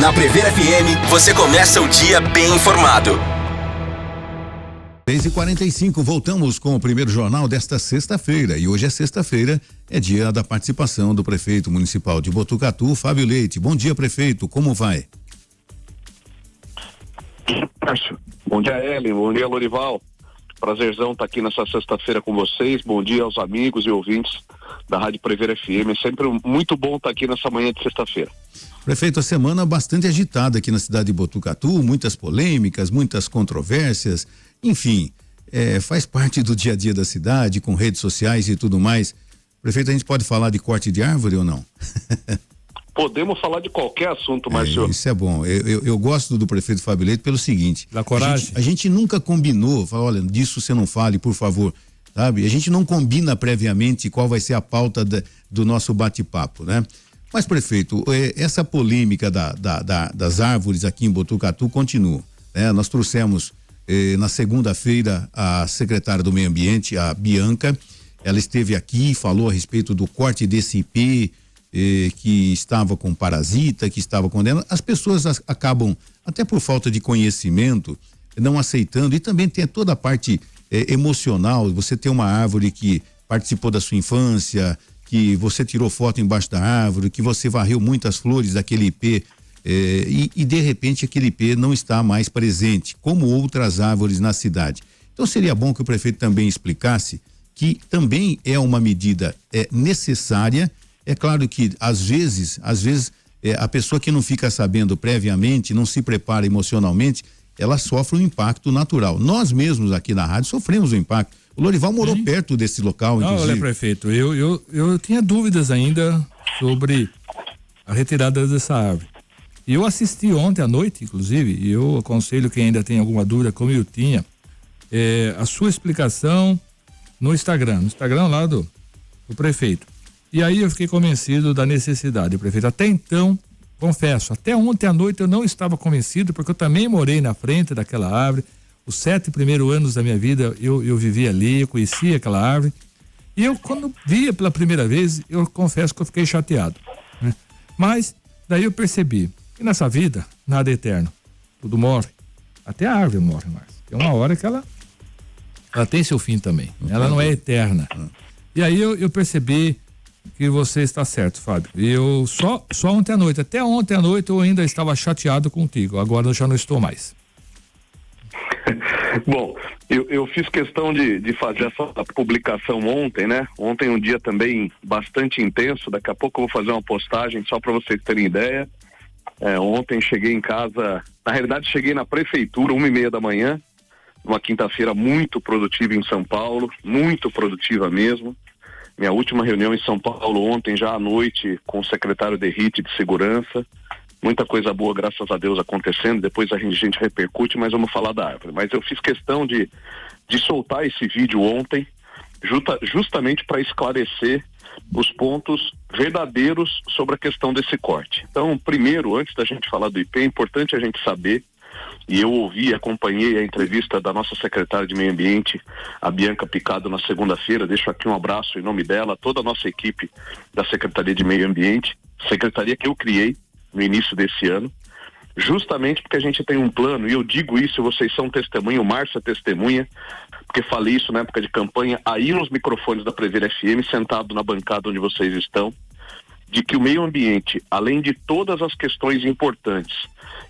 Na Prever FM, você começa o dia bem informado. 6h45, voltamos com o primeiro jornal desta sexta-feira. E hoje é sexta-feira, é dia da participação do prefeito municipal de Botucatu, Fábio Leite. Bom dia, prefeito, como vai? Bom dia, Ellen, bom dia, Lorival. Prazerzão estar aqui nessa sexta-feira com vocês. Bom dia aos amigos e ouvintes da Rádio Prever FM. É sempre muito bom estar aqui nessa manhã de sexta-feira. Prefeito, a semana bastante agitada aqui na cidade de Botucatu, muitas polêmicas, muitas controvérsias, enfim, faz parte do dia a dia da cidade, com redes sociais e tudo mais. Prefeito, a gente pode falar de corte de árvore ou não? Podemos falar de qualquer assunto, Márcio. Isso é bom. Eu gosto do prefeito Fábio Leite pelo seguinte. Da coragem. A gente nunca combinou, fala, olha, disso você não fale, por favor, sabe? A gente não combina previamente qual vai ser a pauta do nosso bate-papo, né? Mas, prefeito, essa polêmica das árvores aqui em Botucatu continua, né? Nós trouxemos na segunda-feira a secretária do Meio Ambiente, a Bianca, ela esteve aqui, falou a respeito do corte desse IP, que estava com parasita, que estava condenado. As pessoas acabam, até por falta de conhecimento, não aceitando, e também tem toda a parte emocional. Você tem uma árvore que participou da sua infância, que você tirou foto embaixo da árvore, que você varreu muitas flores daquele IP, e de repente aquele IP não está mais presente, como outras árvores na cidade. Então seria bom que o prefeito também explicasse que também é uma medida necessária. É claro que às vezes a pessoa que não fica sabendo previamente, não se prepara emocionalmente, ela sofre um impacto natural. Nós mesmos aqui na rádio sofremos um impacto. O Lorival morou perto desse local, inclusive. Olha, prefeito, eu tinha dúvidas ainda sobre a retirada dessa árvore. E eu assisti ontem à noite, inclusive, e eu aconselho quem ainda tem alguma dúvida, como eu tinha, a sua explicação no Instagram lá do prefeito. E aí eu fiquei convencido da necessidade, prefeito. Até então, confesso, até ontem à noite eu não estava convencido, porque eu também morei na frente daquela árvore. Os 7 primeiros anos da minha vida eu vivi ali, eu conhecia aquela árvore. E eu, quando via pela primeira vez, eu confesso que eu fiquei chateado, né? Mas daí eu percebi que nessa vida nada é eterno, tudo morre. Até a árvore morre, Márcio. Tem uma hora que ela tem seu fim também. Ela não é eterna. E aí eu percebi que você está certo, Fábio. Eu só ontem à noite, até ontem à noite eu ainda estava chateado contigo. Agora eu já não estou mais. Bom, eu fiz questão de fazer essa publicação ontem, né? Ontem um dia também bastante intenso. Daqui a pouco eu vou fazer uma postagem só para vocês terem ideia. Ontem cheguei em casa, na realidade cheguei na prefeitura 1h30 da manhã, uma quinta-feira muito produtiva em São Paulo, muito produtiva mesmo. Minha última reunião em São Paulo ontem, já à noite, com o secretário Derrite de Segurança. Muita coisa boa, graças a Deus, acontecendo. Depois a gente repercute, mas vamos falar da árvore. Mas eu fiz questão de soltar esse vídeo ontem, justamente para esclarecer os pontos verdadeiros sobre a questão desse corte. Então, primeiro, antes da gente falar do IP, é importante a gente saber, e eu ouvi, acompanhei a entrevista da nossa secretária de Meio Ambiente, a Bianca Picado, na segunda-feira. Deixo aqui um abraço em nome dela, toda a nossa equipe da Secretaria de Meio Ambiente, secretaria que eu criei no início desse ano, justamente porque a gente tem um plano, e eu digo isso, vocês são testemunha, o Márcio é testemunha, porque falei isso na época de campanha, aí nos microfones da Prever FM, sentado na bancada onde vocês estão, de que o meio ambiente, além de todas as questões importantes,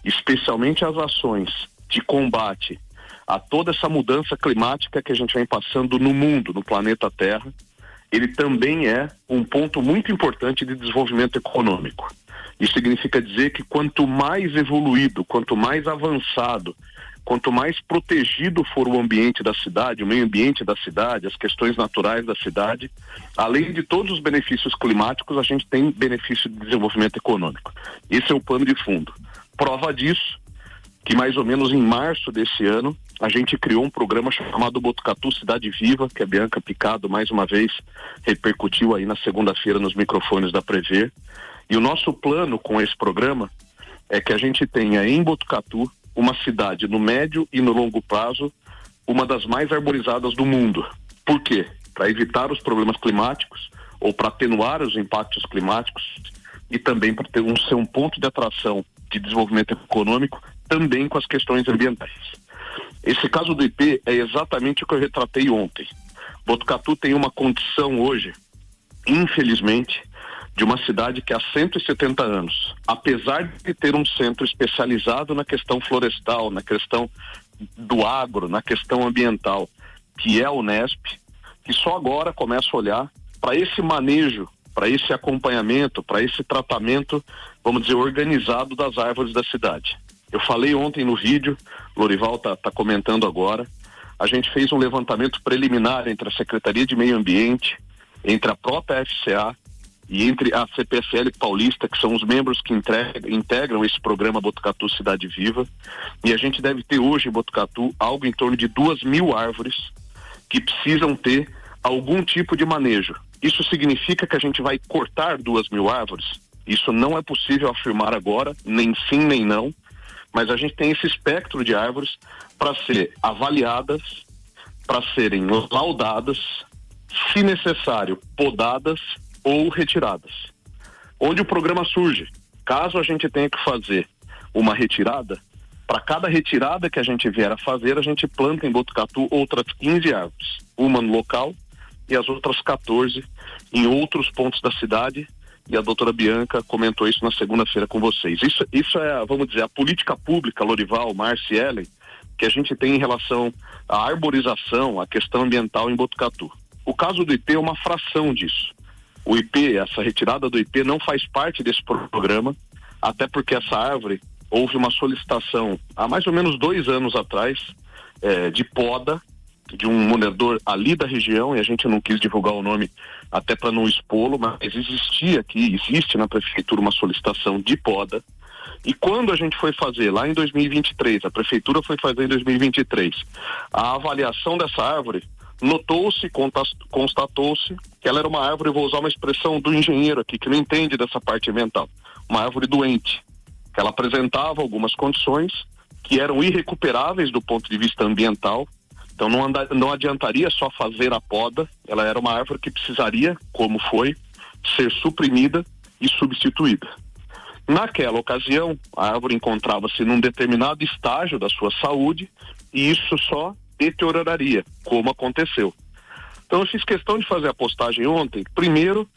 especialmente as ações de combate a toda essa mudança climática que a gente vem passando no mundo, no planeta Terra, ele também é um ponto muito importante de desenvolvimento econômico. Isso significa dizer que quanto mais evoluído, quanto mais avançado, quanto mais protegido for o ambiente da cidade, o meio ambiente da cidade, as questões naturais da cidade, além de todos os benefícios climáticos, a gente tem benefício de desenvolvimento econômico. Esse é o pano de fundo. Prova disso, que mais ou menos em março desse ano, a gente criou um programa chamado Botucatu Cidade Viva, que a Bianca Picado, mais uma vez, repercutiu aí na segunda-feira nos microfones da Prever. E o nosso plano com esse programa é que a gente tenha em Botucatu uma cidade no médio e no longo prazo, uma das mais arborizadas do mundo. Por quê? Para evitar os problemas climáticos ou para atenuar os impactos climáticos e também para ser um ponto de atração de desenvolvimento econômico, também com as questões ambientais. Esse caso do IP é exatamente o que eu retratei ontem. Botucatu tem uma condição hoje, infelizmente, de uma cidade que há 170 anos, apesar de ter um centro especializado na questão florestal, na questão do agro, na questão ambiental, que é a Unesp, que só agora começa a olhar para esse manejo, para esse acompanhamento, para esse tratamento, vamos dizer, organizado das árvores da cidade. Eu falei ontem no vídeo, Lorival tá comentando agora, a gente fez um levantamento preliminar entre a Secretaria de Meio Ambiente, entre a própria FCA e entre a CPFL Paulista, que são os membros que integram esse programa Botucatu Cidade Viva, e a gente deve ter hoje em Botucatu algo em torno de 2.000 árvores que precisam ter algum tipo de manejo. Isso significa que a gente vai cortar 2.000 árvores? Isso não é possível afirmar agora, nem sim nem não, mas a gente tem esse espectro de árvores para ser avaliadas, para serem laudadas, se necessário, podadas ou retiradas. Onde o programa surge? Caso a gente tenha que fazer uma retirada, para cada retirada que a gente vier a fazer, a gente planta em Botucatu outras 15 árvores, uma no local e as outras 14 em outros pontos da cidade, e a doutora Bianca comentou isso na segunda-feira com vocês. Isso é, vamos dizer, a política pública, Lorival, Márcia e Ellen, que a gente tem em relação à arborização, à questão ambiental em Botucatu. O caso do IP é uma fração disso. O IP, essa retirada do IP não faz parte desse programa, até porque essa árvore, houve uma solicitação há mais ou menos 2 anos atrás, de poda, de um morador ali da região, e a gente não quis divulgar o nome até para não expô-lo, mas existe na prefeitura uma solicitação de poda, e quando a gente foi fazer lá em 2023, a prefeitura foi fazer em 2023, a avaliação dessa árvore, notou-se, constatou-se que ela era uma árvore, eu vou usar uma expressão do engenheiro aqui, que não entende dessa parte ambiental, uma árvore doente, que ela apresentava algumas condições que eram irrecuperáveis do ponto de vista ambiental. Então não adiantaria só fazer a poda, ela era uma árvore que precisaria, como foi, ser suprimida e substituída. Naquela ocasião, a árvore encontrava-se num determinado estágio da sua saúde e isso só deterioraria, como aconteceu. Então eu fiz questão de fazer a postagem ontem, primeiro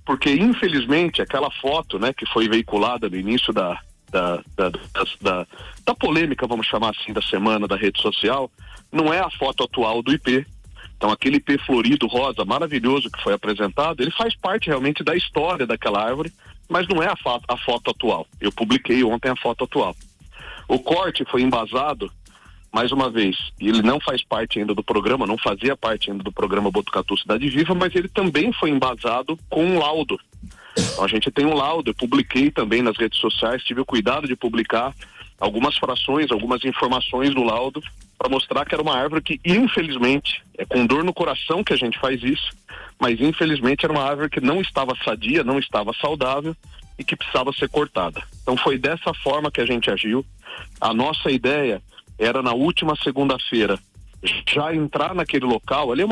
porque infelizmente aquela foto, né, que foi veiculada no início da polêmica, vamos chamar assim, da semana da rede social, não é a foto atual do IP. Então aquele IP florido, rosa, maravilhoso que foi apresentado, ele faz parte realmente da história daquela árvore, mas não é a foto atual. Eu publiquei ontem a foto atual. O corte foi embasado, mais uma vez, ele não faz parte ainda do programa, não fazia parte ainda do programa Botucatu Cidade Viva, mas ele também foi embasado com um laudo. Então a gente tem um laudo, eu publiquei também nas redes sociais, tive o cuidado de publicar algumas frações, algumas informações do laudo, para mostrar que era uma árvore que, infelizmente, é com dor no coração que a gente faz isso, mas infelizmente era uma árvore que não estava sadia, não estava saudável e que precisava ser cortada. Então foi dessa forma que a gente agiu. A nossa ideia era na última segunda-feira já entrar naquele local. Ali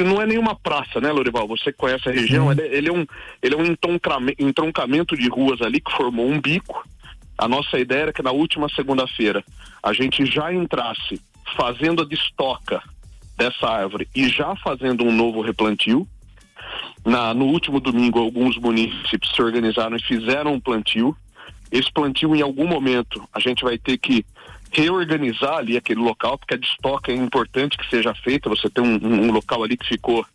não é nenhuma praça, né, Lorival? Você conhece a região, ele é um entroncamento de ruas ali que formou um bico. A nossa ideia era que na última segunda-feira a gente já entrasse fazendo a destoca dessa árvore e já fazendo um novo replantio. No último domingo, alguns munícipes se organizaram e fizeram um plantio. Esse plantio, em algum momento, a gente vai ter que reorganizar ali aquele local, porque a destoca é importante que seja feita. Você tem um local ali que ficou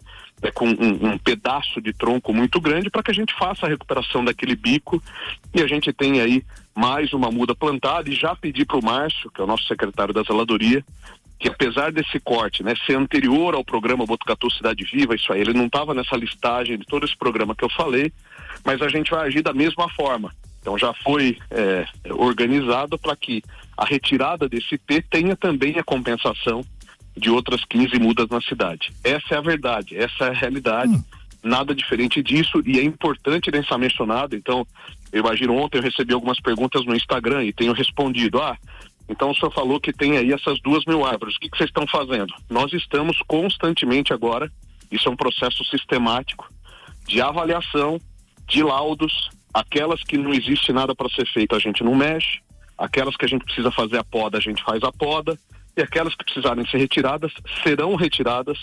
com um pedaço de tronco muito grande para que a gente faça a recuperação daquele bico e a gente tem aí mais uma muda plantada. E já pedi para o Márcio, que é o nosso secretário da Zeladoria, que apesar desse corte, né, ser anterior ao programa Botucatu Cidade Viva, isso aí, ele não estava nessa listagem de todo esse programa que eu falei, mas a gente vai agir da mesma forma. Então já foi organizado para que a retirada desse IP tenha também a compensação de outras 15 mudas na cidade. Essa é a verdade, essa é a realidade, nada diferente disso, e é importante deixar mencionado. Então, eu imagino, ontem eu recebi algumas perguntas no Instagram e tenho respondido, então o senhor falou que tem aí essas 2.000 árvores, o que vocês estão fazendo? Nós estamos constantemente agora, isso é um processo sistemático de avaliação, de laudos, aquelas que não existe nada para ser feito a gente não mexe, aquelas que a gente precisa fazer a poda, a gente faz a poda, e aquelas que precisarem ser retiradas, serão retiradas.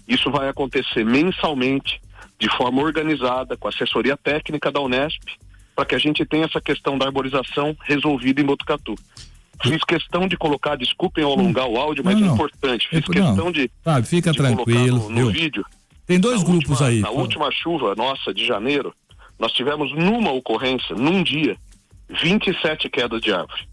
Isso vai acontecer mensalmente, de forma organizada, com a assessoria técnica da Unesp, para que a gente tenha essa questão da arborização resolvida em Botucatu. Fiz questão de colocar, desculpem alongar o áudio, mas é importante, fiz questão de, fica de tranquilo, colocar no vídeo. Tem dois grupos aí. Na última chuva nossa de janeiro, nós tivemos numa ocorrência, num dia, 27 quedas de árvore,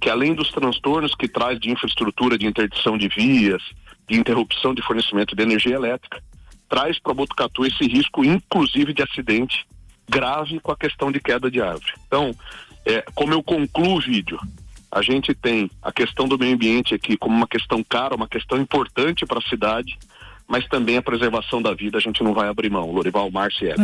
que além dos transtornos que traz de infraestrutura, de interdição de vias, de interrupção de fornecimento de energia elétrica, traz para Botucatu esse risco, inclusive de acidente grave com a questão de queda de árvore. Então, como eu concluo o vídeo, a gente tem a questão do meio ambiente aqui como uma questão cara, uma questão importante para a cidade, mas também a preservação da vida a gente não vai abrir mão. Lorival, Márcio e Ed.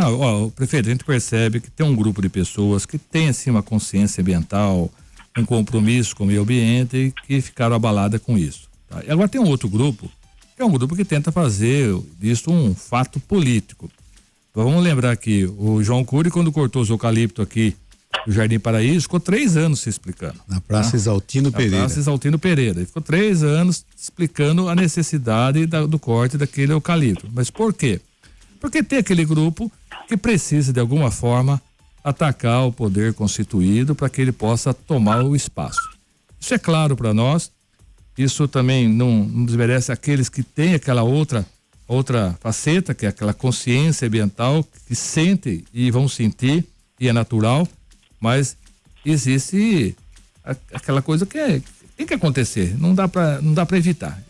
Prefeito, a gente percebe que tem um grupo de pessoas que tem assim uma consciência ambiental, um compromisso com o meio ambiente e que ficaram abaladas com isso. Tá? E agora tem um outro grupo, que é um grupo que tenta fazer disso um fato político. Vamos lembrar que o João Cury, quando cortou os eucaliptos aqui do Jardim Paraíso, ficou 3 anos se explicando. Na Praça Exaltino Pereira. Na Praça Exaltino Pereira. Ele ficou 3 anos explicando a necessidade do corte daquele eucalipto. Mas por quê? Porque tem aquele grupo que precisa, de alguma forma, atacar o poder constituído para que ele possa tomar o espaço. Isso é claro para nós. Isso também não desmerece aqueles que têm aquela outra faceta, que é aquela consciência ambiental, que sentem e vão sentir, e é natural, mas existe aquela coisa que tem que acontecer, não dá para evitar.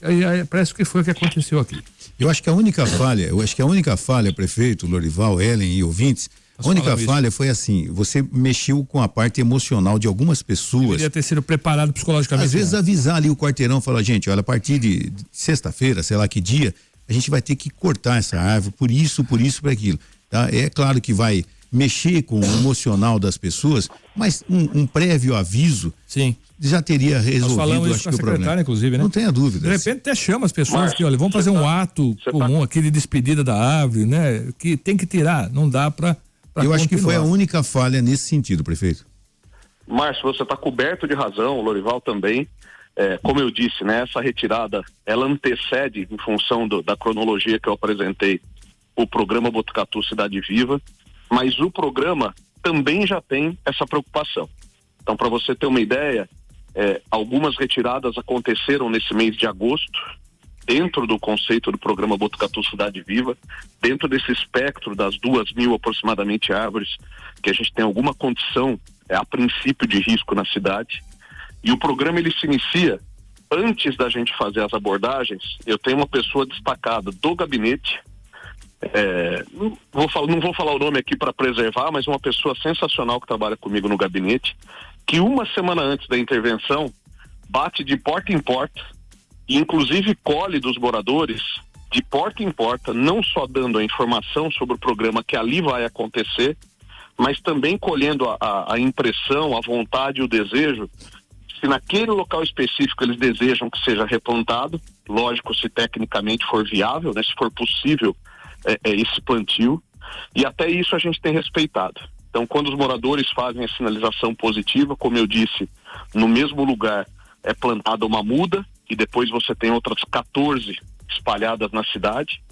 Parece que foi o que aconteceu aqui. Eu acho que a única falha, prefeito, Lorival, Ellen e ouvintes, a única falha foi assim, você mexeu com a parte emocional de algumas pessoas. Deveria ter sido preparado psicologicamente. Às vezes avisar ali o quarteirão, falar, gente, olha, a partir de sexta-feira, sei lá que dia, a gente vai ter que cortar essa árvore, por isso, por aquilo. Tá? É claro que vai mexer com o emocional das pessoas, mas um prévio aviso. Sim. Já teria resolvido, falamos isso acho com que a o problema. Inclusive, né? Não tenha dúvida. De repente até chama as pessoas que, olha, vamos fazer um ato comum aqui de despedida da árvore, né? Que tem que tirar, não dá para eu acho que foi a única falha nesse sentido, prefeito. Márcio, você está coberto de razão, o Lorival também. Como eu disse, né? Essa retirada, ela antecede, em função da cronologia que eu apresentei, o programa Botucatu Cidade Viva, mas o programa também já tem essa preocupação. Então, para você ter uma ideia, algumas retiradas aconteceram nesse mês de agosto, dentro do conceito do programa Botucatu Cidade Viva, dentro desse espectro das 2.000 aproximadamente árvores, que a gente tem alguma condição, a princípio, de risco na cidade. E o programa ele se inicia, antes da gente fazer as abordagens, eu tenho uma pessoa destacada do gabinete, não vou falar o nome aqui para preservar, mas uma pessoa sensacional que trabalha comigo no gabinete, que uma semana antes da intervenção, bate de porta em porta, e inclusive colhe dos moradores, de porta em porta, não só dando a informação sobre o programa que ali vai acontecer, mas também colhendo a impressão, a vontade e o desejo, se naquele local específico eles desejam que seja replantado, lógico, se tecnicamente for viável, né, se for possível esse plantio, e até isso a gente tem respeitado. Então, quando os moradores fazem a sinalização positiva, como eu disse, no mesmo lugar é plantada uma muda, e depois você tem outras 14 espalhadas na cidade.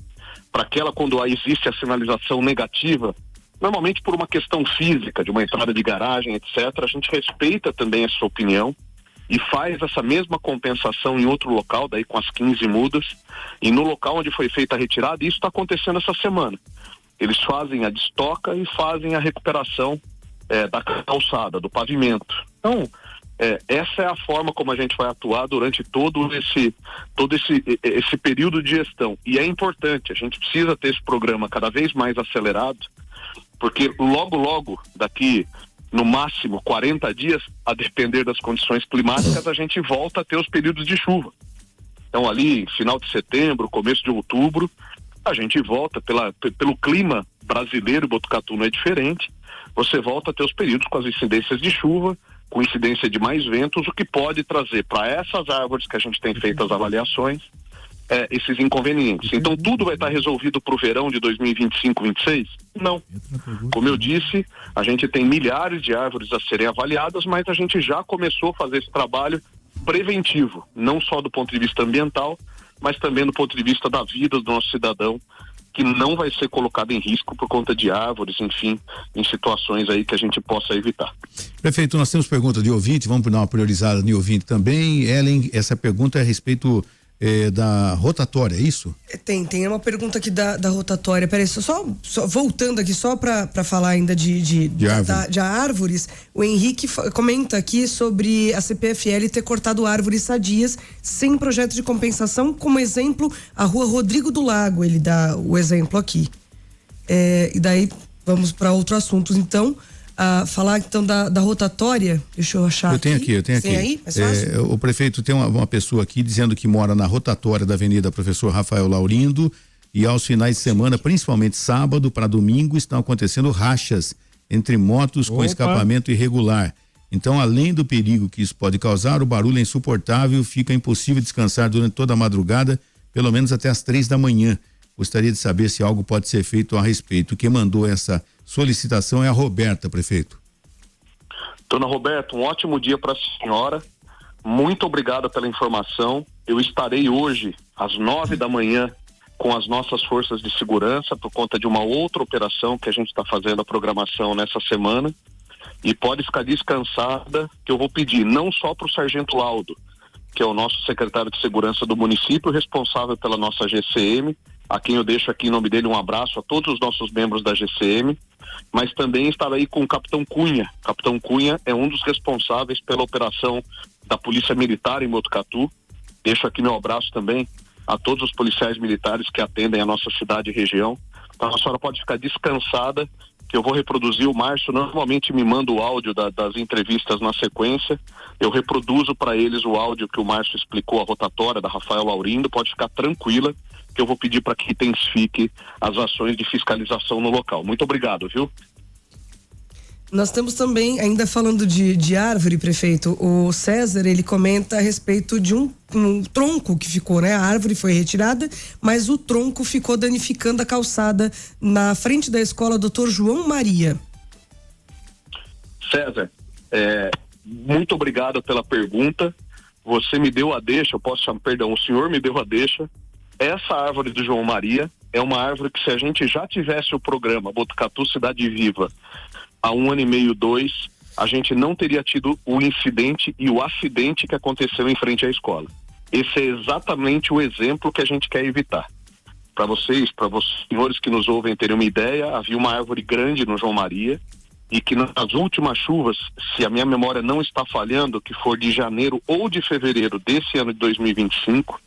Para aquela, quando existe a sinalização negativa, normalmente por uma questão física, de uma entrada de garagem, etc., a gente respeita também essa opinião e faz essa mesma compensação em outro local, daí com as 15 mudas, e no local onde foi feita a retirada, isso está acontecendo essa semana. Eles fazem a destoca e fazem a recuperação da calçada, do pavimento. Então, essa é a forma como a gente vai atuar durante todo esse período de gestão. E é importante, a gente precisa ter esse programa cada vez mais acelerado, porque logo, daqui no máximo 40 dias, a depender das condições climáticas, a gente volta a ter os períodos de chuva. Então ali, final de setembro, começo de outubro, a gente volta pelo clima brasileiro, Botucatu não é diferente, você volta a ter os períodos com as incidências de chuva, com incidência de mais ventos, o que pode trazer para essas árvores que a gente tem feito as avaliações, esses inconvenientes. Então tudo vai estar resolvido para o verão de 2025-26? Não. Como eu disse, a gente tem milhares de árvores a serem avaliadas, mas a gente já começou a fazer esse trabalho preventivo, não só do ponto de vista ambiental, mas também do ponto de vista da vida do nosso cidadão, que não vai ser colocado em risco por conta de árvores, enfim, em situações aí que a gente possa evitar. Prefeito, nós temos pergunta de ouvinte, vamos dar uma priorizada no ouvinte também. Ellen, essa pergunta é a respeito da rotatória, é isso? Tem uma pergunta aqui da rotatória. Peraí, só voltando aqui, só para falar ainda de árvores. O Henrique comenta aqui sobre a CPFL ter cortado árvores sadias sem projeto de compensação, como exemplo, a rua Rodrigo do Lago, ele dá o exemplo aqui. E daí vamos para outros assuntos, então. Falar então da rotatória, deixa eu achar. Eu tenho aqui. Tem aí? O prefeito tem uma pessoa aqui dizendo que mora na rotatória da Avenida Professor Rafael Laurindo, e aos finais de semana, principalmente sábado para domingo, estão acontecendo rachas entre motos com escapamento irregular. Então, além do perigo que isso pode causar, o barulho é insuportável, fica impossível descansar durante toda a madrugada, pelo menos até as 3 da manhã. Gostaria de saber se algo pode ser feito a respeito. Quem mandou essa solicitação é a Roberta, prefeito. Dona Roberta, um ótimo dia para a senhora. Muito obrigado pela informação. Eu estarei hoje às 9 da manhã com as nossas forças de segurança por conta de uma outra operação que a gente está fazendo a programação nessa semana. E pode ficar descansada que eu vou pedir não só para o Sargento Laudo, que é o nosso secretário de segurança do município, responsável pela nossa GCM, a quem eu deixo aqui em nome dele um abraço a todos os nossos membros da GCM, mas também estar aí com o Capitão Cunha. Capitão Cunha é um dos responsáveis pela operação da Polícia Militar em Botucatu. Deixo aqui meu abraço também a todos os policiais militares que atendem a nossa cidade e região. Então a senhora pode ficar descansada, que eu vou reproduzir. O Márcio normalmente me manda o áudio das entrevistas na sequência. Eu reproduzo para eles o áudio que o Márcio explicou, a rotatória da Rafael Laurindo. Pode ficar tranquila que eu vou pedir para que intensifique as ações de fiscalização no local. Muito obrigado, viu? Nós temos também, ainda falando de árvore, prefeito, o César, ele comenta a respeito de um tronco que ficou, né? A árvore foi retirada, mas o tronco ficou danificando a calçada na frente da escola Dr. João Maria. César, muito obrigado pela pergunta. Você me deu a deixa, o senhor me deu a deixa. Essa árvore do João Maria é uma árvore que, se a gente já tivesse o programa Botucatu Cidade Viva há 1 ano e meio, 2, a gente não teria tido o incidente e o acidente que aconteceu em frente à escola. Esse é exatamente o exemplo que a gente quer evitar. Para vocês senhores que nos ouvem terem uma ideia, havia uma árvore grande no João Maria e que nas últimas chuvas, se a minha memória não está falhando, que for de janeiro ou de fevereiro desse ano de 2025,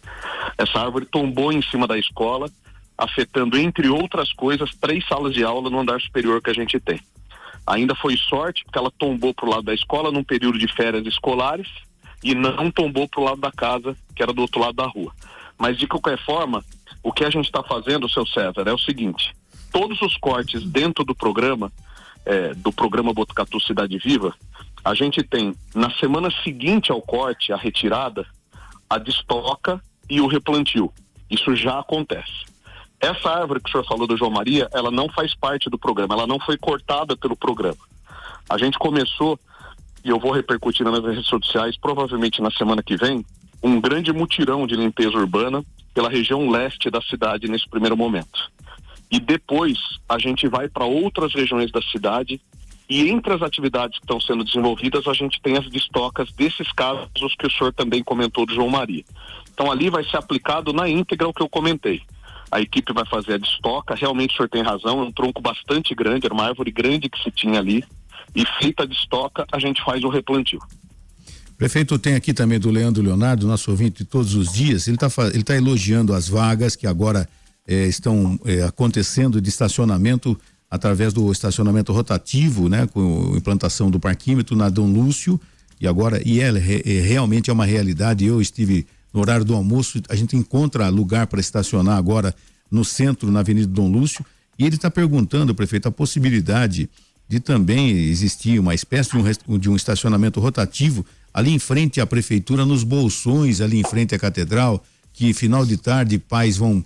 essa árvore tombou em cima da escola, afetando, entre outras coisas, 3 salas de aula no andar superior que a gente tem. Ainda foi sorte porque ela tombou para o lado da escola num período de férias escolares e não tombou para o lado da casa, que era do outro lado da rua. Mas, de qualquer forma, o que a gente está fazendo, seu César, é o seguinte: todos os cortes dentro do programa Botucatu Cidade Viva, a gente tem, na semana seguinte ao corte, a retirada, a destoca e o replantio. Isso já acontece. Essa árvore que o senhor falou do João Maria, ela não faz parte do programa, ela não foi cortada pelo programa. A gente começou, e eu vou repercutir nas redes sociais, provavelmente na semana que vem, um grande mutirão de limpeza urbana pela região leste da cidade nesse primeiro momento. E depois a gente vai para outras regiões da cidade, e entre as atividades que estão sendo desenvolvidas, a gente tem as destocas desses casos que o senhor também comentou do João Maria. Então ali vai ser aplicado na íntegra o que eu comentei. A equipe vai fazer a destoca, realmente o senhor tem razão, é um tronco bastante grande, era uma árvore grande que se tinha ali, e feita a destoca, a gente faz o replantio. Prefeito, tem aqui também do Leandro Leonardo, nosso ouvinte de todos os dias, ele tá elogiando as vagas que agora estão acontecendo de estacionamento através do estacionamento rotativo, né, com a implantação do parquímetro na Dom Lúcio, e realmente é uma realidade. Eu estive no horário do almoço, a gente encontra lugar para estacionar agora no centro, na Avenida Dom Lúcio, e ele está perguntando, prefeito, a possibilidade de também existir uma espécie de um estacionamento rotativo ali em frente à prefeitura, nos Bolsões, ali em frente à catedral, que final de tarde pais vão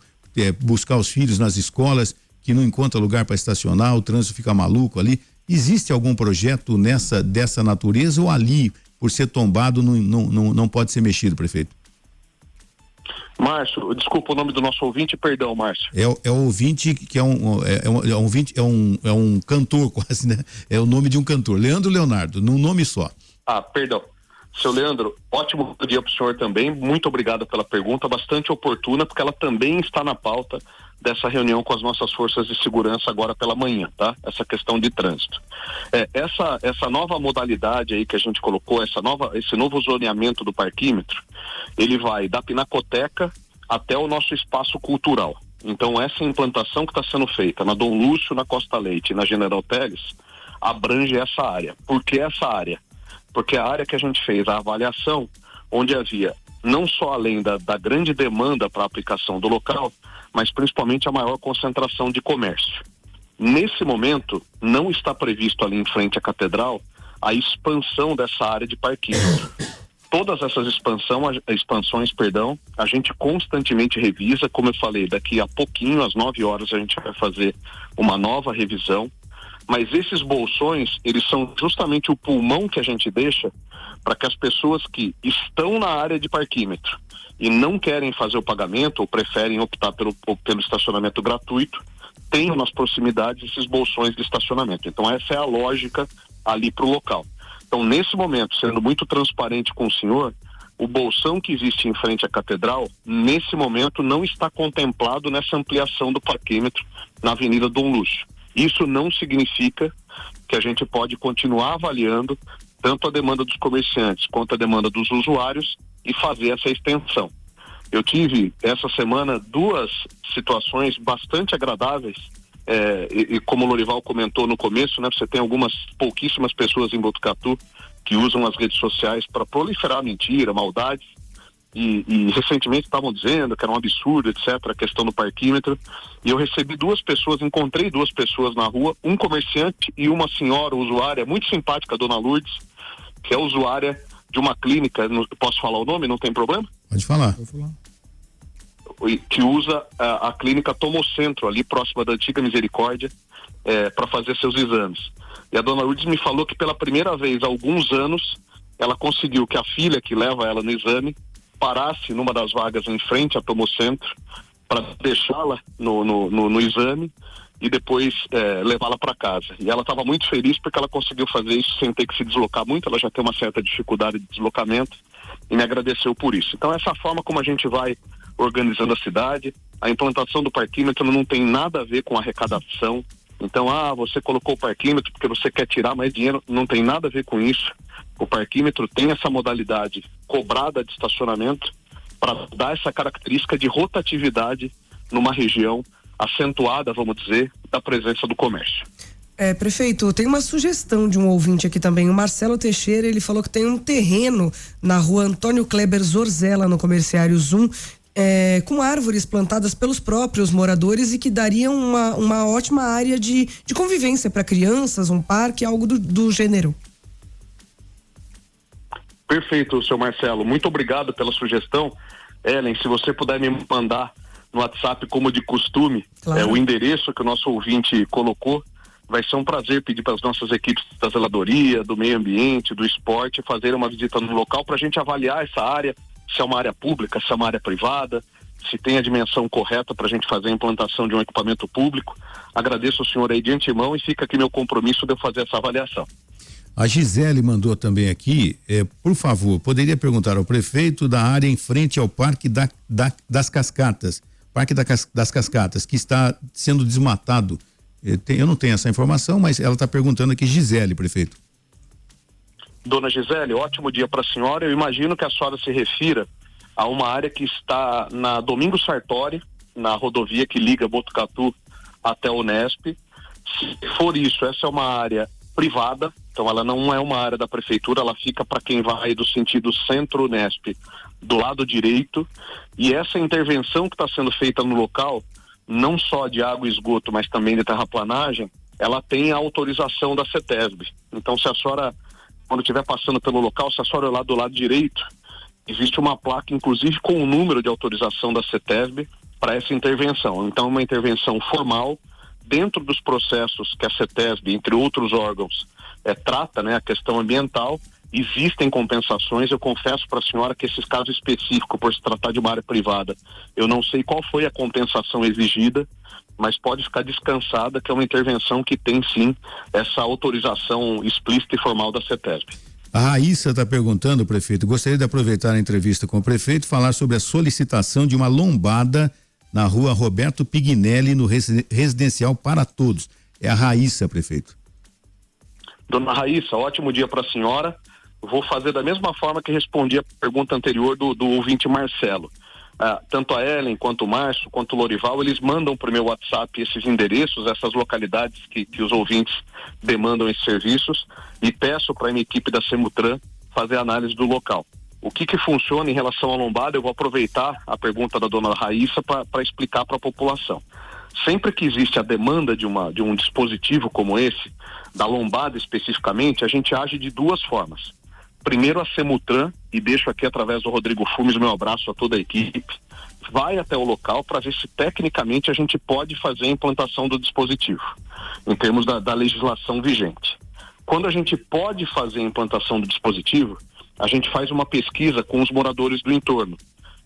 buscar os filhos nas escolas, que não encontra lugar para estacionar, o trânsito fica maluco ali. Existe algum projeto dessa natureza ou ali, por ser tombado, não pode ser mexido, prefeito? Márcio, desculpa o nome do nosso ouvinte, perdão, Márcio. É o ouvinte que é um cantor quase, né? É o nome de um cantor, Leandro Leonardo, num nome só. Perdão. Seu Leandro, ótimo dia para o senhor também, muito obrigado pela pergunta, bastante oportuna, porque ela também está na pauta dessa reunião com as nossas forças de segurança agora pela manhã, tá? Essa questão de trânsito. Essa nova modalidade aí que a gente colocou, esse novo zoneamento do parquímetro, ele vai da Pinacoteca até o nosso espaço cultural. Então essa implantação que está sendo feita na Dom Lúcio, na Costa Leite e na General Teles, abrange essa área. Por que essa área? Porque a área que a gente fez a avaliação, onde havia não só além da grande demanda para a aplicação do local, mas principalmente a maior concentração de comércio. Nesse momento, não está previsto ali em frente à catedral a expansão dessa área de parquímetro. Todas essas expansões, a gente constantemente revisa, como eu falei, daqui a pouquinho, às 9h, a gente vai fazer uma nova revisão. Mas esses bolsões, eles são justamente o pulmão que a gente deixa para que as pessoas que estão na área de parquímetro e não querem fazer o pagamento ou preferem optar pelo estacionamento gratuito, tenham nas proximidades esses bolsões de estacionamento. Então essa é a lógica ali para o local. Então nesse momento, sendo muito transparente com o senhor, o bolsão que existe em frente à catedral, nesse momento não está contemplado nessa ampliação do parquímetro na Avenida Dom Lúcio. Isso não significa que a gente pode continuar avaliando tanto a demanda dos comerciantes quanto a demanda dos usuários e fazer essa extensão. Eu tive essa semana 2 situações bastante agradáveis, e como o Lorival comentou no começo, né, você tem pouquíssimas pessoas em Botucatu que usam as redes sociais para proliferar mentira, maldades. E recentemente estavam dizendo que era um absurdo, etc., a questão do parquímetro. E eu recebi encontrei 2 pessoas na rua, um comerciante e uma senhora usuária, muito simpática, a dona Lourdes, que é usuária de uma clínica, posso falar o nome, não tem problema? Pode falar. Que usa a clínica Tomocentro, ali próxima da antiga Misericórdia, para fazer seus exames. E a dona Lourdes me falou que pela primeira vez há alguns anos, ela conseguiu que a filha que leva ela no exame parasse numa das vagas em frente à Tomocentro para deixá-la no exame e depois levá-la para casa. E ela estava muito feliz porque ela conseguiu fazer isso sem ter que se deslocar muito, ela já tem uma certa dificuldade de deslocamento e me agradeceu por isso. Então essa forma como a gente vai organizando a cidade, a implantação do parquímetro não tem nada a ver com arrecadação. Então, você colocou o parquímetro porque você quer tirar mais dinheiro, não tem nada a ver com isso. O parquímetro tem essa modalidade cobrada de estacionamento para dar essa característica de rotatividade numa região acentuada, vamos dizer, da presença do comércio. Prefeito, tem uma sugestão de um ouvinte aqui também, o Marcelo Teixeira, ele falou que tem um terreno na rua Antônio Kleber Zorzella, no Comerciário Zoom, com árvores plantadas pelos próprios moradores e que daria uma ótima área de convivência para crianças, um parque, algo do gênero. Perfeito, seu Marcelo. Muito obrigado pela sugestão. Ellen, se você puder me mandar no WhatsApp, como de costume, claro, o endereço que o nosso ouvinte colocou, vai ser um prazer pedir para as nossas equipes da zeladoria, do meio ambiente, do esporte, fazerem uma visita no local para a gente avaliar essa área, se é uma área pública, se é uma área privada, se tem a dimensão correta para a gente fazer a implantação de um equipamento público. Agradeço ao senhor aí de antemão e fica aqui meu compromisso de eu fazer essa avaliação. A Gisele mandou também aqui, por favor, poderia perguntar ao prefeito da área em frente ao Parque das Cascatas, Parque das Cascatas, que está sendo desmatado. Eu não tenho essa informação, mas ela está perguntando aqui, Gisele, prefeito. Dona Gisele, ótimo dia para a senhora. Eu imagino que a senhora se refira a uma área que está na Domingos Sartori, na rodovia que liga Botucatu até o Unesp. Se for isso, essa é uma área privada, então ela não é uma área da prefeitura, ela fica para quem vai do sentido centro-Unesp, do lado direito, e essa intervenção que está sendo feita no local, não só de água e esgoto, mas também de terraplanagem, ela tem a autorização da CETESB. Então, se a senhora, quando estiver passando pelo local, se a senhora olhar do lado direito, existe uma placa, inclusive com o número de autorização da CETESB para essa intervenção. Então, é uma intervenção formal dentro dos processos que a CETESB, entre outros órgãos, trata, né, a questão ambiental. Existem compensações. Eu confesso para a senhora que esses casos específicos, por se tratar de uma área privada, eu não sei qual foi a compensação exigida, mas pode ficar descansada que é uma intervenção que tem sim essa autorização explícita e formal da CETESB. A Raíssa está perguntando, prefeito, gostaria de aproveitar a entrevista com o prefeito e falar sobre a solicitação de uma lombada na rua Roberto Pignelli, no residencial para todos. É a Raíssa, prefeito. Dona Raíssa, ótimo dia para a senhora. Vou fazer da mesma forma que respondi a pergunta anterior do ouvinte Marcelo. Tanto a Ellen, quanto o Márcio, quanto o Lorival, eles mandam para o meu WhatsApp esses endereços, essas localidades que os ouvintes demandam esses serviços, e peço para a minha equipe da Semutran fazer a análise do local. O que funciona em relação à lombada, eu vou aproveitar a pergunta da dona Raíssa para explicar para a população. Sempre que existe a demanda de um dispositivo como esse, da lombada especificamente, a gente age de duas formas. Primeiro, a Semutran, e deixo aqui através do Rodrigo Fumes meu abraço a toda a equipe, vai até o local para ver se tecnicamente a gente pode fazer a implantação do dispositivo, em termos da legislação vigente. Quando a gente pode fazer a implantação do dispositivo, a gente faz uma pesquisa com os moradores do entorno,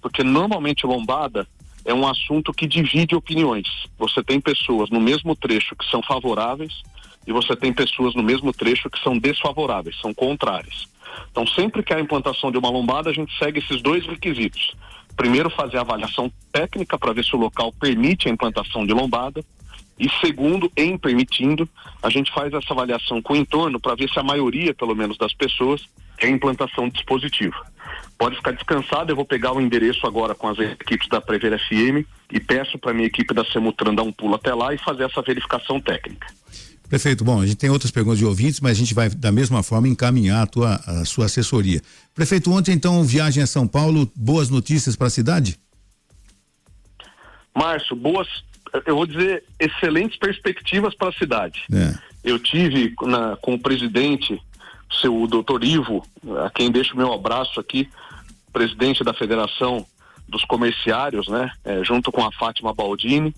porque normalmente lombada é um assunto que divide opiniões. Você tem pessoas no mesmo trecho que são favoráveis e você tem pessoas no mesmo trecho que são desfavoráveis, são contrárias. Então, sempre que há a implantação de uma lombada, a gente segue esses dois requisitos. Primeiro, fazer a avaliação técnica para ver se o local permite a implantação de lombada. E segundo, em permitindo, a gente faz essa avaliação com o entorno para ver se a maioria, pelo menos, das pessoas quer a implantação do dispositivo. Pode ficar descansado, eu vou pegar o endereço agora com as equipes da Prever FM e peço para a minha equipe da Semutran dar um pulo até lá e fazer essa verificação técnica. Prefeito, bom, a gente tem outras perguntas de ouvintes, mas a gente vai da mesma forma encaminhar a sua assessoria. Prefeito, ontem então viagem a São Paulo, boas notícias para a cidade? Márcio, eu vou dizer, excelentes perspectivas para a cidade. Eu tive com o presidente, o doutor Ivo, a quem deixo meu abraço aqui, presidente da Federação dos Comerciários, né, junto com a Fátima Baldini,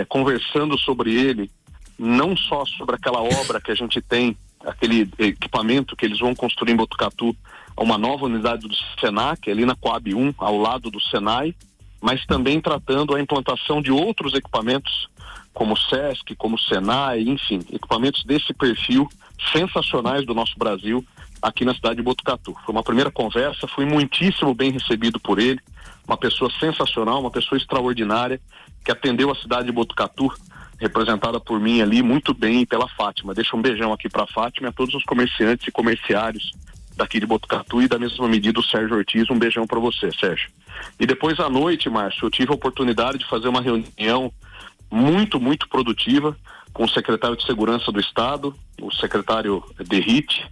conversando sobre ele, não só sobre aquela obra que a gente tem, aquele equipamento que eles vão construir em Botucatu, uma nova unidade do Senac, ali na Coab 1, ao lado do Senai, mas também tratando a implantação de outros equipamentos, como o Sesc, como o Senai, enfim, equipamentos desse perfil sensacionais do nosso Brasil, aqui na cidade de Botucatu. Foi uma primeira conversa, fui muitíssimo bem recebido por ele, uma pessoa sensacional, uma pessoa extraordinária, que atendeu a cidade de Botucatu, representada por mim ali muito bem e pela Fátima. Deixa um beijão aqui para a Fátima e a todos os comerciantes e comerciários daqui de Botucatu e da mesma medida o Sérgio Ortiz, um beijão para você, Sérgio. E depois à noite, Márcio, eu tive a oportunidade de fazer uma reunião muito, muito produtiva com o secretário de Segurança do Estado, o secretário Derrite,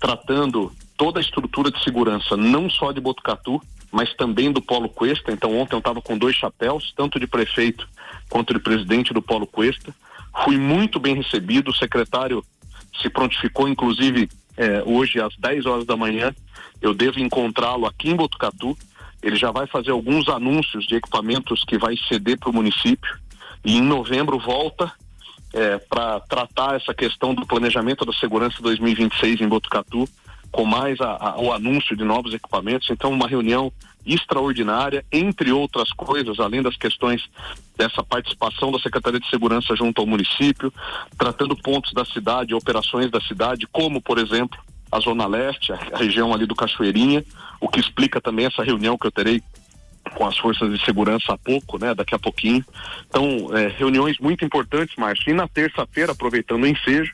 tratando toda a estrutura de segurança, não só de Botucatu, mas também do Polo Cuesta. Então ontem eu estava com dois chapéus, tanto de prefeito quanto de presidente do Polo Cuesta. Fui muito bem recebido, o secretário se prontificou, inclusive hoje às 10 horas da manhã, eu devo encontrá-lo aqui em Botucatu. Ele já vai fazer alguns anúncios de equipamentos que vai ceder para o município e em novembro volta para tratar essa questão do planejamento da segurança 2026 em Botucatu, com mais o anúncio de novos equipamentos. Então, uma reunião extraordinária, entre outras coisas, além das questões dessa participação da Secretaria de Segurança junto ao município, tratando pontos da cidade, operações da cidade, como, por exemplo, a Zona Leste, a região ali do Cachoeirinha, o que explica também essa reunião que eu terei com as forças de segurança há pouco, né, daqui a pouquinho. Então, reuniões muito importantes, Márcio. E na terça-feira, aproveitando o ensejo,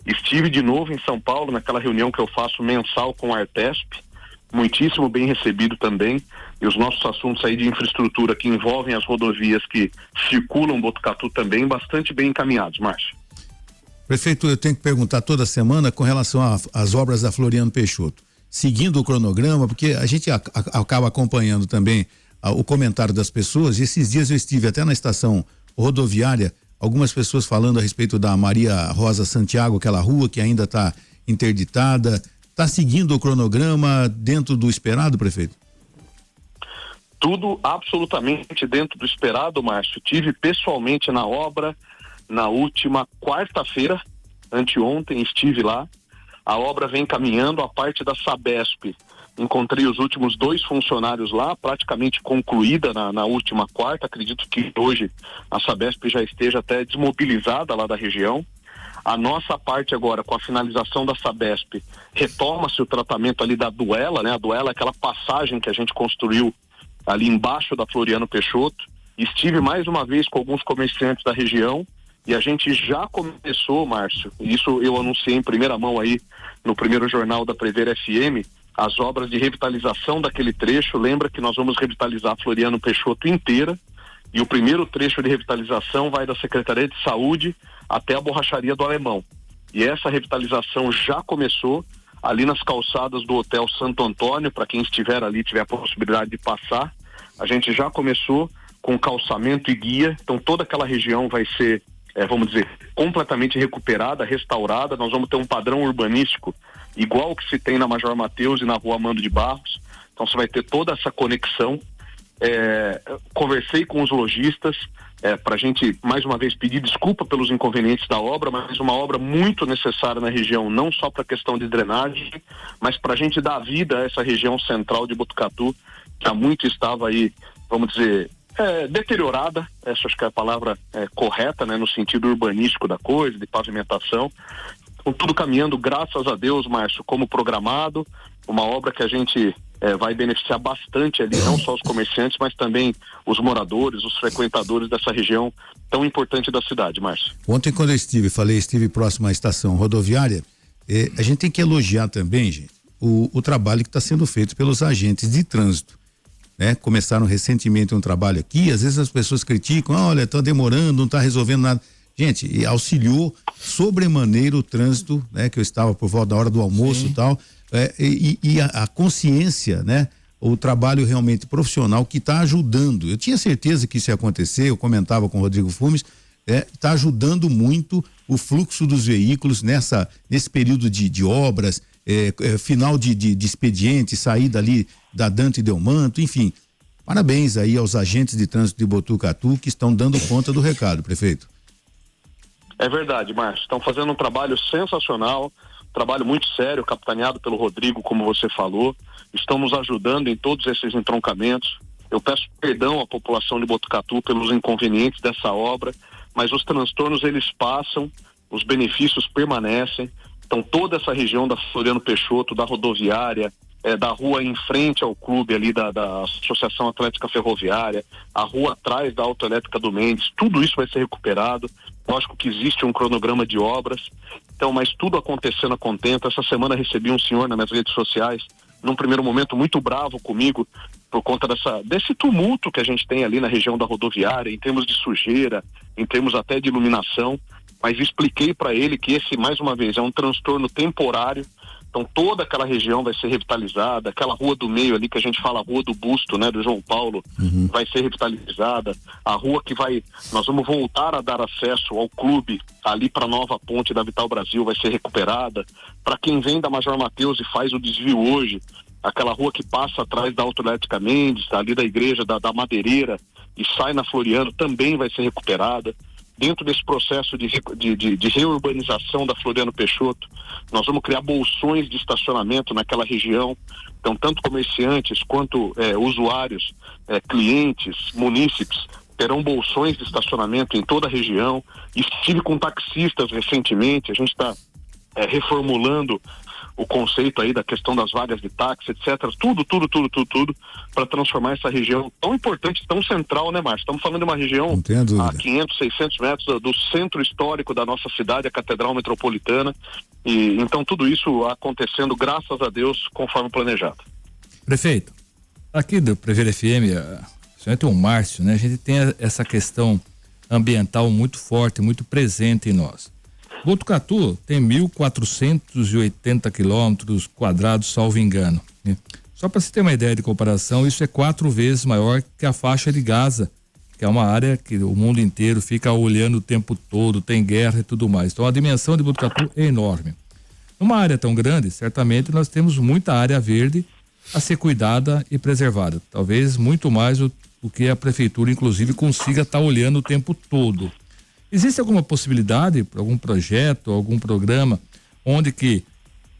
estive de novo em São Paulo, naquela reunião que eu faço mensal com a Artesp, muitíssimo bem recebido também, e os nossos assuntos aí de infraestrutura que envolvem as rodovias que circulam Botucatu também, bastante bem encaminhados, Márcio. Prefeito, eu tenho que perguntar toda semana com relação às obras da Floriano Peixoto, seguindo o cronograma, porque a gente acaba acompanhando também o comentário das pessoas, e esses dias eu estive até na estação rodoviária, algumas pessoas falando a respeito da Maria Rosa Santiago, aquela rua que ainda está interditada. Está seguindo o cronograma dentro do esperado, prefeito? Tudo absolutamente dentro do esperado, Márcio. Tive pessoalmente na obra na última quarta-feira, anteontem, estive lá. A obra vem caminhando, a parte da Sabesp. Encontrei os últimos 2 funcionários lá, praticamente concluída na última quarta. Acredito que hoje a Sabesp já esteja até desmobilizada lá da região. A nossa parte agora, com a finalização da Sabesp, retoma-se o tratamento ali da Duela, né? A Duela é aquela passagem que a gente construiu ali embaixo da Floriano Peixoto. Estive mais uma vez com alguns comerciantes da região e a gente já começou, Márcio, isso eu anunciei em primeira mão aí no primeiro jornal da Prever FM, as obras de revitalização daquele trecho. Lembra que nós vamos revitalizar a Floriano Peixoto inteira, e o primeiro trecho de revitalização vai da Secretaria de Saúde até a borracharia do Alemão. E essa revitalização já começou ali nas calçadas do Hotel Santo Antônio. Para quem estiver ali, tiver a possibilidade de passar, a gente já começou com calçamento e guia. Então toda aquela região vai ser, vamos dizer, completamente recuperada, restaurada. Nós vamos ter um padrão urbanístico igual o que se tem na Major Mateus e na Rua Amando de Barros. Então você vai ter toda essa conexão. Conversei com os lojistas para a gente mais uma vez pedir desculpa pelos inconvenientes da obra, mas uma obra muito necessária na região, não só para a questão de drenagem, mas para a gente dar vida a essa região central de Botucatu, que há muito estava aí, vamos dizer, deteriorada. Essa acho que é a palavra correta, né, no sentido urbanístico da coisa, de pavimentação. Então, tudo caminhando, graças a Deus, Márcio, como programado. Uma obra que a gente vai beneficiar bastante ali, não só os comerciantes, mas também os moradores, os frequentadores dessa região tão importante da cidade, Márcio. Ontem, quando eu estive próximo à estação rodoviária, a gente tem que elogiar também, gente, o trabalho que está sendo feito pelos agentes de trânsito, né? Começaram recentemente um trabalho aqui, às vezes as pessoas criticam, olha, está demorando, não está resolvendo nada. Gente, auxiliou sobremaneira o trânsito, né? Que eu estava por volta da hora do almoço. Sim. E tal, e a consciência, né? O trabalho realmente profissional que está ajudando. Eu tinha certeza que isso ia acontecer, eu comentava com o Rodrigo Fumes, está ajudando muito o fluxo dos veículos nesse período de obras, final de expediente, saída ali da Dante Delmanto, enfim. Parabéns aí aos agentes de trânsito de Botucatu que estão dando conta do recado, prefeito. É verdade, Márcio. Estão fazendo um trabalho sensacional, trabalho muito sério, capitaneado pelo Rodrigo, como você falou. Estão nos ajudando em todos esses entroncamentos. Eu peço perdão à população de Botucatu pelos inconvenientes dessa obra, mas os transtornos eles passam, os benefícios permanecem. Então toda essa região da Floriano Peixoto, da rodoviária, da rua em frente ao clube ali da Associação Atlética Ferroviária, a rua atrás da Autoelétrica do Mendes, tudo isso vai ser recuperado. Lógico que existe um cronograma de obras, então, mas tudo acontecendo a contento. Essa semana recebi um senhor nas minhas redes sociais, num primeiro momento muito bravo comigo, por conta desse tumulto que a gente tem ali na região da rodoviária, em termos de sujeira, em termos até de iluminação, mas expliquei para ele que esse, mais uma vez, é um transtorno temporário. Então toda aquela região vai ser revitalizada, aquela rua do meio ali que a gente fala, a rua do busto, né, do João Paulo, vai ser revitalizada, a rua que nós vamos voltar a dar acesso ao clube ali para a nova ponte da Vital Brasil vai ser recuperada. Para quem vem da Major Mateus e faz o desvio hoje, aquela rua que passa atrás da Autoelétrica Mendes, ali da igreja da Madeireira e sai na Floriano, também vai ser recuperada. Dentro desse processo de reurbanização da Floriano Peixoto, nós vamos criar bolsões de estacionamento naquela região. Então, tanto comerciantes quanto usuários, clientes, munícipes, terão bolsões de estacionamento em toda a região. Estive com taxistas recentemente, a gente está reformulando o conceito aí da questão das vagas de táxi, etc. Tudo para transformar essa região tão importante, tão central, né, Márcio? Estamos falando de uma região a 500, 600 metros do centro histórico da nossa cidade, a Catedral Metropolitana, e então tudo isso acontecendo, graças a Deus, conforme planejado. Prefeito, aqui do Prever FM, principalmente o Márcio, né? A gente tem essa questão ambiental muito forte, muito presente em nós. Botucatu tem 1.480 quilômetros quadrados, salvo engano, né? Só para você ter uma ideia de comparação, isso é 4 vezes maior que a faixa de Gaza, que é uma área que o mundo inteiro fica olhando o tempo todo, tem guerra e tudo mais. Então a dimensão de Botucatu é enorme. Numa área tão grande, certamente nós temos muita área verde a ser cuidada e preservada. Talvez muito mais o que a prefeitura, inclusive, consiga estar olhando o tempo todo. Existe alguma possibilidade para algum projeto, algum programa, onde que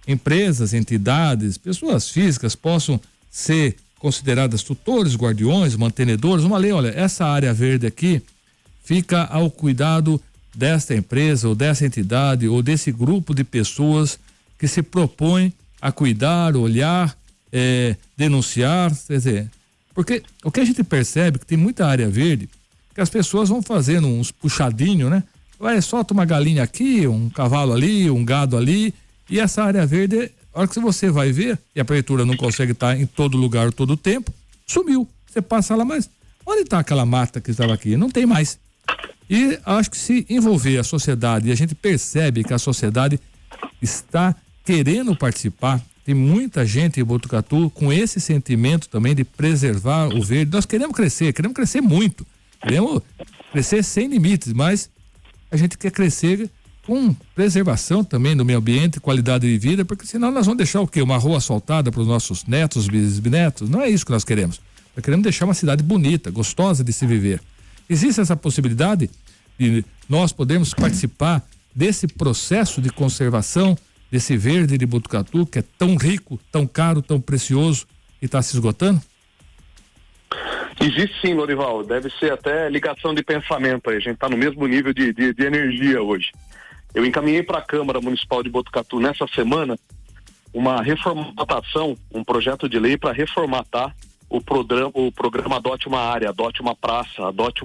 empresas, entidades, pessoas físicas possam ser consideradas tutores, guardiões, mantenedores? Uma lei, olha, essa área verde aqui fica ao cuidado desta empresa ou dessa entidade ou desse grupo de pessoas que se propõem a cuidar, olhar, denunciar, quer dizer, porque o que a gente percebe é que tem muita área verde que as pessoas vão fazendo uns puxadinhos, né? Vai, solta uma galinha aqui, um cavalo ali, um gado ali, e essa área verde, a hora que você vai ver, e a prefeitura não consegue estar em todo lugar todo o tempo, sumiu. Você passa lá, mas onde está aquela mata que estava aqui? Não tem mais. E acho que se envolver a sociedade, e a gente percebe que a sociedade está querendo participar, tem muita gente em Botucatu com esse sentimento também de preservar o verde. Nós queremos crescer muito, queremos crescer sem limites, mas a gente quer crescer com preservação também do meio ambiente, qualidade de vida, porque senão nós vamos deixar o quê? Uma rua asfaltada para os nossos netos, bisnetos? Não é isso que nós queremos. Nós queremos deixar uma cidade bonita, gostosa de se viver. Existe essa possibilidade de nós podermos participar desse processo de conservação desse verde de Botucatu, que é tão rico, tão caro, tão precioso e está se esgotando? Existe sim, Lorival. Deve ser até ligação de pensamento aí. A gente está no mesmo nível de energia hoje. Eu encaminhei para a Câmara Municipal de Botucatu nessa semana uma reformatação, um projeto de lei para reformatar o programa Adote uma Área, Adote uma Praça, Adote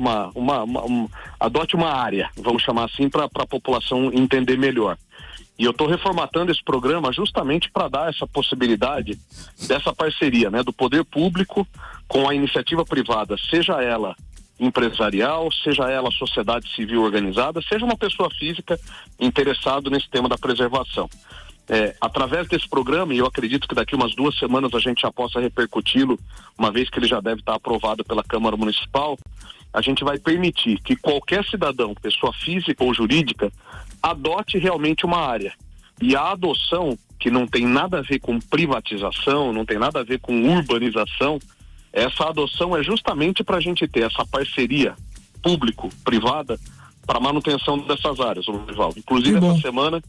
adote uma área, vamos chamar assim, para a população entender melhor. E eu estou reformatando esse programa justamente para dar essa possibilidade dessa parceria, né, do poder público com a iniciativa privada, seja ela empresarial, seja ela sociedade civil organizada, seja uma pessoa física interessada nesse tema da preservação. Através desse programa, e eu acredito que daqui umas 2 semanas a gente já possa repercuti-lo, uma vez que ele já deve estar aprovado pela Câmara Municipal, a gente vai permitir que qualquer cidadão, pessoa física ou jurídica, adote realmente uma área. E a adoção, que não tem nada a ver com privatização, não tem nada a ver com urbanização, essa adoção é justamente para a gente ter essa parceria público-privada para manutenção dessas áreas, Lorival. Inclusive, essa semana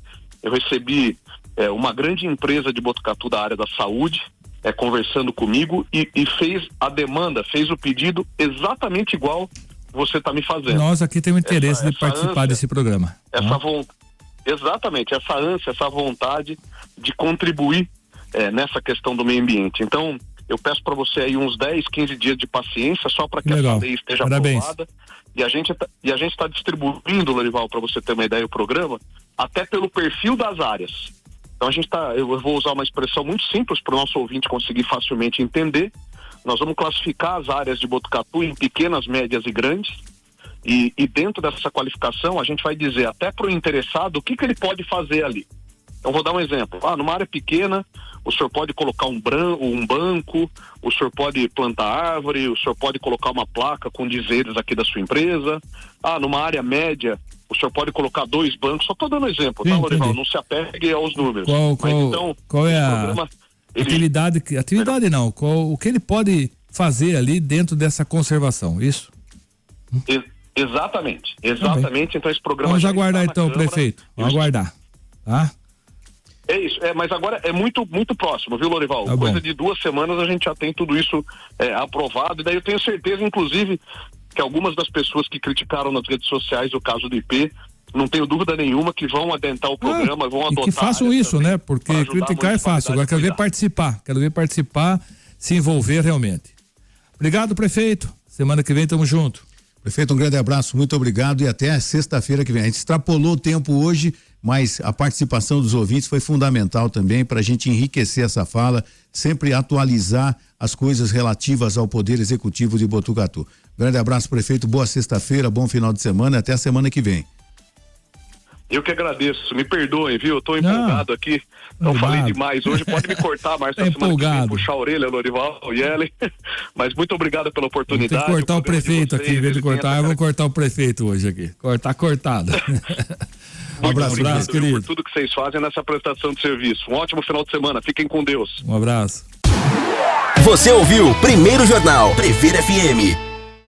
eu recebi uma grande empresa de Botucatu da área da saúde conversando comigo e fez a demanda, fez o pedido exatamente igual você está me fazendo. Nós aqui temos interesse de participar desse programa. Exatamente, essa ânsia, essa vontade de contribuir nessa questão do meio ambiente. Então, eu peço para você aí uns 10, 15 dias de paciência só para que essa lei esteja aprovada. E a gente está distribuindo, Lorival, para você ter uma ideia, o programa, até pelo perfil das áreas. Então eu vou usar uma expressão muito simples para o nosso ouvinte conseguir facilmente entender. Nós vamos classificar as áreas de Botucatu em pequenas, médias e grandes. E dentro dessa qualificação a gente vai dizer até para o interessado o que ele pode fazer ali. Então vou dar um exemplo. Numa área pequena, o senhor pode colocar um banco, o senhor pode plantar árvore, o senhor pode colocar uma placa com dizeres aqui da sua empresa. Numa área média, o senhor pode colocar 2 bancos. Só estou dando exemplo, tá, Lorival? Não se apegue aos números. Qual é a atividade não? O que ele pode fazer ali dentro dessa conservação, isso? Exatamente. Então esse programa... Vamos aguardar então, prefeito. Vamos aguardar, tá? É isso, mas agora é muito, muito próximo, viu, Lorival? Tá Coisa de 2 semanas a gente já tem tudo isso aprovado, e daí eu tenho certeza, inclusive, que algumas das pessoas que criticaram nas redes sociais o caso do IP, não tenho dúvida nenhuma que vão adentrar o programa, vão adotar. E que façam isso, né? Porque criticar é fácil, agora quero ver participar, se envolver realmente. Obrigado, prefeito. Semana que vem estamos juntos. Prefeito, um grande abraço, muito obrigado e até sexta-feira que vem. A gente extrapolou o tempo hoje, mas a participação dos ouvintes foi fundamental também para a gente enriquecer essa fala, sempre atualizar as coisas relativas ao Poder Executivo de Botucatu. Grande abraço, prefeito, boa sexta-feira, bom final de semana e até a semana que vem. Eu que agradeço, me perdoem, viu? Eu tô empolgado aqui, não falei demais hoje, pode me cortar mais essa semana que vem, puxar a orelha, Lorival, Yellen, mas muito obrigado pela oportunidade. Tem que cortar o prefeito aqui, em vez de cortar, eu vou cortar o prefeito hoje aqui, cortado. Um abraço, querido. Por tudo que vocês fazem nessa prestação de serviço. Um ótimo final de semana, fiquem com Deus. Um abraço. Você ouviu Primeiro Jornal Prever FM.